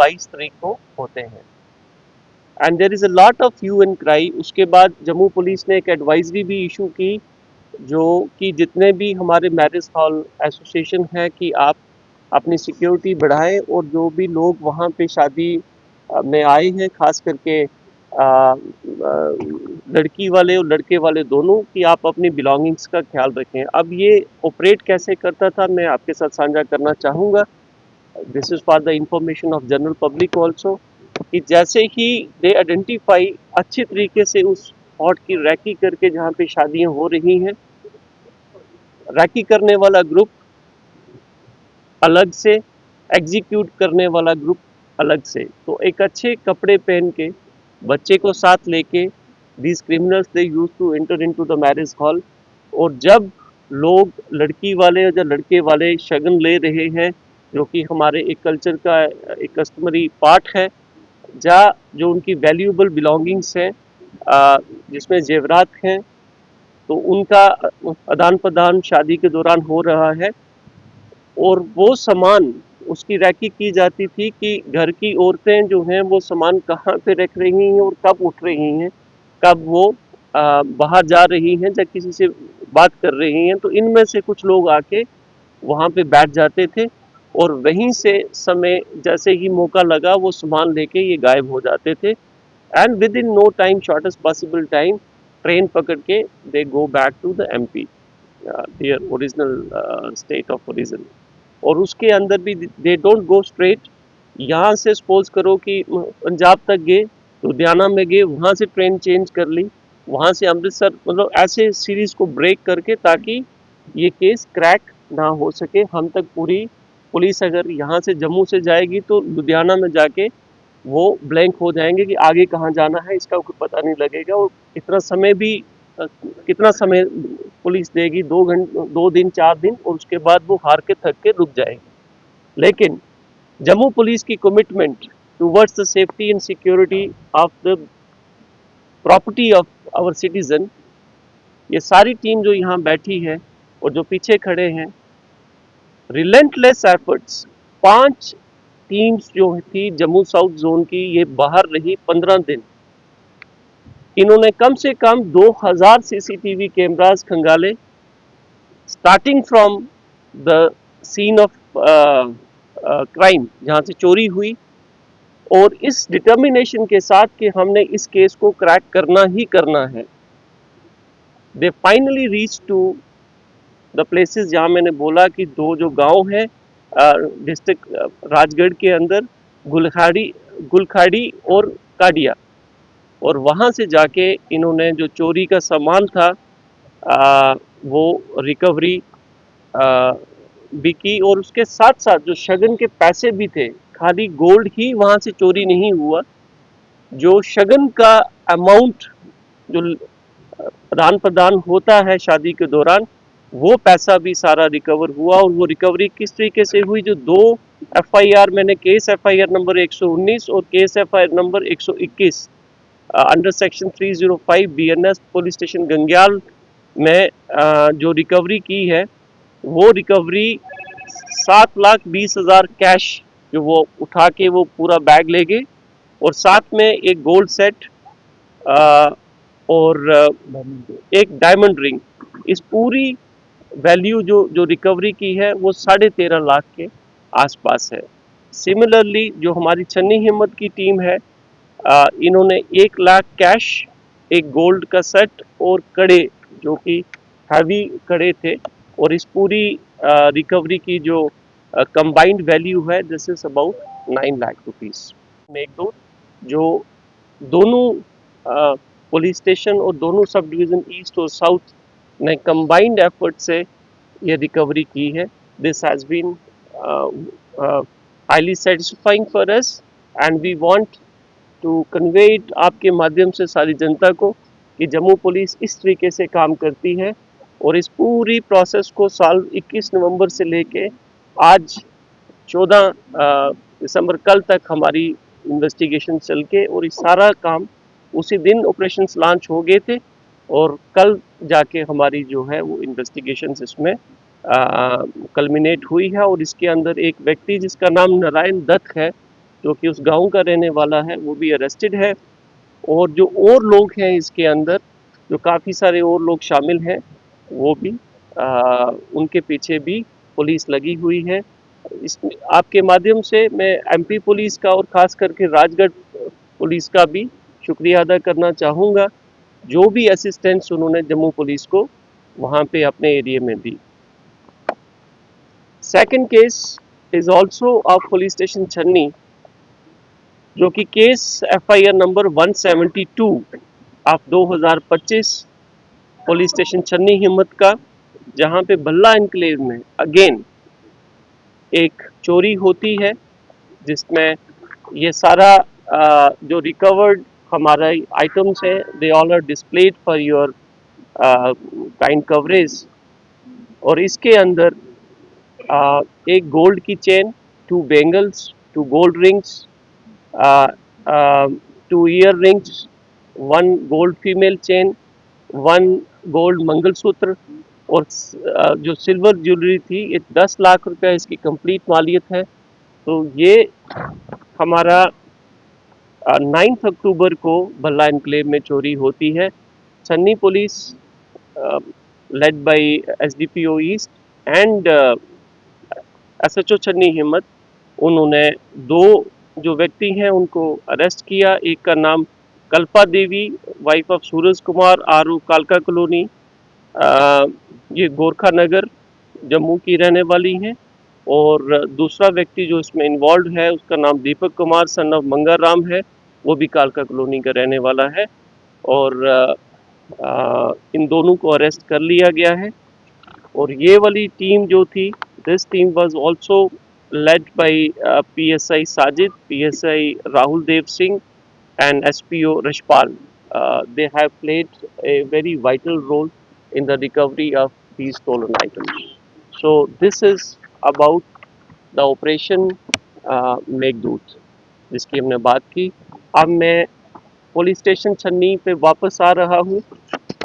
22 तारीख को होते हैं। And there is a lot of hue and cry. उसके बाद जम्मू पुलिस ने एक एडवाइजरी भी इशू की, जो कि जितने भी हमारे मैरिज हॉल एसोसिएशन है कि आप अपनी सिक्योरिटी बढ़ाएं, और जो भी लोग वहाँ पे शादी में आए हैं, खास करके लड़की वाले और लड़के वाले दोनों, कि आप अपनी बिलोंगिंग्स का ख्याल रखें। अब ये ऑपरेट कैसे करता था मैं आपके साथ साझा करना चाहूँगा। This is for the information of general public also, कि जैसे ही दे आइडेंटिफाई अच्छी तरीके से उस स्पॉट की रैकी करके जहाँ पे शादियाँ हो रही हैं, रैकी करने वाला ग्रुप अलग से, एग्जीक्यूट करने वाला ग्रुप अलग से। तो एक अच्छे कपड़े पहन के, बच्चे को साथ लेके, these criminals they use to enter into the marriage hall. और जब लोग लड़की वाले या लड़के वाले शगन ले रहे हैं, जो कि हमारे एक कल्चर का एक कस्टमरी पार्ट है, जहाँ जो उनकी वैल्यूएबल बिलोंगिंग्स हैं, जिसमें जेवरात हैं, तो उनका आदान प्रदान शादी के दौरान हो रहा है। और वो सामान उसकी रैकी की जाती थी कि घर की औरतें जो हैं वो सामान कहाँ पे रख रही हैं और कब उठ रही हैं, कब वो बाहर जा रही हैं या किसी से बात कर रही हैं। तो इनमें से कुछ लोग आके वहाँ पे बैठ जाते थे, और वहीं से समय जैसे ही मौका लगा वो सामान लेके ये गायब हो जाते थे। And within no time, shortest possible time, train पकड़ के they go back to the MP, their original state of origin. और उसके अंदर भी दे डोंट गो स्ट्रेट। यहाँ से सपोज करो कि पंजाब तक गए, लुधियाना में गए, वहाँ से ट्रेन चेंज कर ली, वहाँ से अमृतसर, मतलब ऐसे सीरीज को ब्रेक करके, ताकि ये केस क्रैक ना हो सके। हम तक पूरी पुलिस अगर यहाँ से जम्मू से जाएगी तो लुधियाना में जाके वो ब्लैंक हो जाएंगे कि आगे कहाँ जाना है, इसका कोई पता नहीं लगेगा। और इतना समय भी कितना समय पुलिस देगी, 2 घंटे, 2 दिन, 4 दिन, और उसके बाद वो हार के थक के रुक जाएगी। लेकिन जम्मू पुलिस की commitment towards the safety and security of the property of our citizen, ये सारी टीम जो यहाँ बैठी है और जो पीछे खड़े हैं, रिलेंटलेस एफर्ट्स, 5 टीम्स जो थी जम्मू साउथ जोन की, ये बाहर रही 15 दिन। इन्होंने कम से कम 2000 सीसीटीवी कैमरास खंगाले, starting from the scene of crime, जहाँ से चोरी हुई, और इस डिटर्मिनेशन के साथ कि हमने इस केस को क्रैक करना ही करना है। They finally reach to the places जहाँ मैंने बोला कि 2 जो गांव है डिस्ट्रिक्ट राजगढ़ के अंदर, गुलखाड़ी और काडिया, और वहाँ से जाके इन्होंने जो चोरी का सामान था वो रिकवरी भी की। और उसके साथ साथ जो शगन के पैसे भी थे, खाली गोल्ड ही वहाँ से चोरी नहीं हुआ, जो शगन का अमाउंट जो आदान प्रदान होता है शादी के दौरान, वो पैसा भी सारा रिकवर हुआ। और वो रिकवरी किस तरीके से हुई, जो 2 एफआईआर मैंने, केस एफआईआर नंबर 119 और case FIR number 121 under section 305 BNS police station Gangyal में जो रिकवरी की है, वो रिकवरी 7,20,000 कैश जो वो उठा के वो पूरा बैग ले गए, और साथ में एक गोल्ड सेट और एक डायमंड रिंग। इस पूरी वैल्यू जो जो रिकवरी की है वो 13.5 लाख के आसपास है। सिमिलरली जो हमारी छन्नी हिम्मत की टीम है, इन्होंने 1 लाख कैश, एक गोल्ड का सेट और कड़े, जो कि हैवी कड़े थे, और इस पूरी रिकवरी की जो कंबाइंड वैल्यू है, this is about 9 lakh rupees. Meghdoot जो दोनों पुलिस स्टेशन और दोनों सब डिवीज़न ईस्ट और साउथ ने कंबाइंड एफर्ट से ये रिकवरी की है। This has been highly satisfying for us, and we want to convey it आपके माध्यम से सारी जनता को, कि जम्मू पुलिस इस तरीके से काम करती है। और इस पूरी प्रोसेस को साल 21 नवंबर से लेके आज 14 दिसंबर कल तक हमारी इन्वेस्टिगेशन चल के, और ये सारा काम उसी दिन ऑपरेशंस लॉन्च हो गए थे, और कल जाके हमारी जो है वो इन्वेस्टिगेशन इसमें कल्मिनेट हुई है। और इसके अंदर एक व्यक्ति जिसका नाम नारायण दत्त है, जो कि उस गांव का रहने वाला है, वो भी अरेस्टेड है। और जो और लोग हैं इसके अंदर, जो काफ़ी सारे और लोग शामिल हैं, वो भी उनके पीछे भी पुलिस लगी हुई है। इस आपके माध्यम से मैं एमपी पुलिस का और ख़ास करके राजगढ़ पुलिस का भी शुक्रिया अदा करना चाहूँगा, जो भी असिस्टेंस उन्होंने जम्मू पुलिस को वहाँ पे अपने एरिया में दी। Second case is also of police station Chhanni, जो कि case FIR number 172 of 2025 police station Chhanni Himmat का, जहाँ पे भल्ला एनक्लेव में अगेन एक चोरी होती है, जिसमें ये सारा जो रिकवर्ड हमारा आइटम्स है, they all are displayed for your kind coverage. और इसके अंदर एक गोल्ड की chain, two bangles, two gold rings, two earrings, one gold female chain, one gold mangalsutra, और जो सिल्वर ज्वेलरी थी, ये 10 लाख रुपया इसकी कंप्लीट मालियत है। तो ये हमारा 9 अक्टूबर को भल्ला एनक्लेव में चोरी होती है। छन्नी police led by SDPO east and SHO छन्नी हिम्मत, उन्होंने दो जो व्यक्ति हैं उनको अरेस्ट किया। एक का नाम कल्पा देवी, वाइफ ऑफ सूरज कुमार, आरू कालका कॉलोनी, ये गोरखा नगर जम्मू की रहने वाली हैं। और दूसरा व्यक्ति जो इसमें इन्वॉल्व है, उसका नाम दीपक कुमार सन ऑफ मंगा राम है, वो भी कालका कॉलोनी का रहने वाला है। और इन दोनों को अरेस्ट कर लिया गया है। और ये वाली टीम जो थी, this team was also led by PSI Sajid, PSI Rahul Dev Singh, and SPO Rashpal. They have played a very vital role in the recovery of these stolen items. So this is about the operation Meghdoot, जिसकी हमने बात की। अब मैं police station छन्नी पे वापस आ रहा हूँ